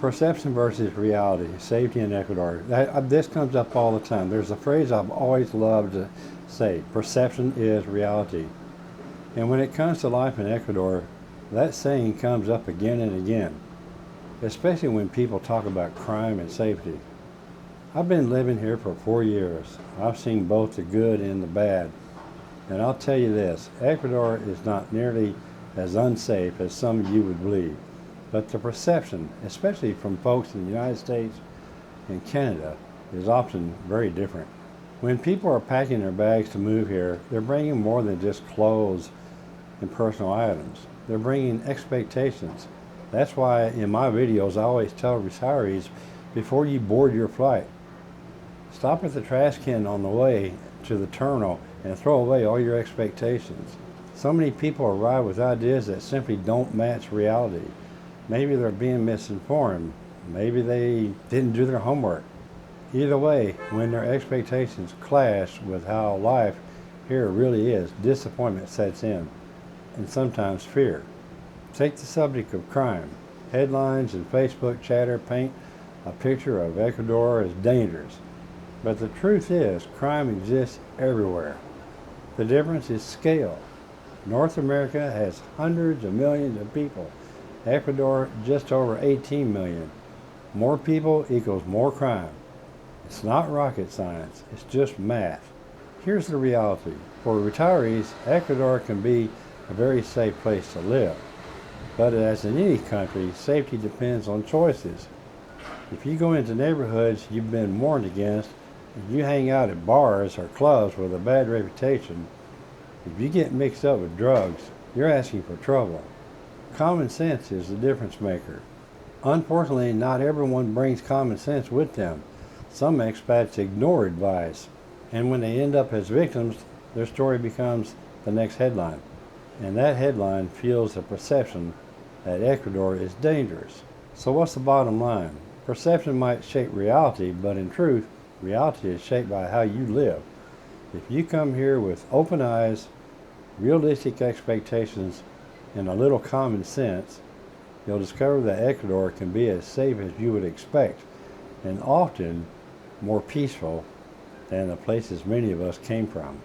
Perception versus reality, safety in Ecuador. This comes up all the time. There's a phrase I've always loved to say, perception is reality. And when it comes to life in Ecuador, that saying comes up again and again, especially when people talk about crime and safety. I've been living here for 4 years. I've seen both the good and the bad. And I'll tell you this, Ecuador is not nearly as unsafe as some of you would believe. But the perception, especially from folks in the United States and Canada, is often very different. When people are packing their bags to move here, they're bringing more than just clothes and personal items. They're bringing expectations. That's why in my videos I always tell retirees, before you board your flight, stop at the trash can on the way to the terminal and throw away all your expectations. So many people arrive with ideas that simply don't match reality. Maybe they're being misinformed. Maybe they didn't do their homework. Either way, when their expectations clash with how life here really is, disappointment sets in, and sometimes fear. Take the subject of crime. Headlines and Facebook chatter paint a picture of Ecuador as dangerous. But the truth is, crime exists everywhere. The difference is scale. North America has hundreds of millions of people. Ecuador, just over 18 million. More people equals more crime. It's not rocket science, it's just math. Here's the reality. For retirees, Ecuador can be a very safe place to live. But as in any country, safety depends on choices. If you go into neighborhoods you've been warned against, and you hang out at bars or clubs with a bad reputation, if you get mixed up with drugs, you're asking for trouble. Common sense is the difference maker. Unfortunately, not everyone brings common sense with them. Some expats ignore advice, and when they end up as victims, their story becomes the next headline. And that headline fuels the perception that Ecuador is dangerous. So what's the bottom line? Perception might shape reality, but in truth, reality is shaped by how you live. If you come here with open eyes, realistic expectations, and a little common sense, you'll discover that Ecuador can be as safe as you would expect, and often more peaceful than the places many of us came from.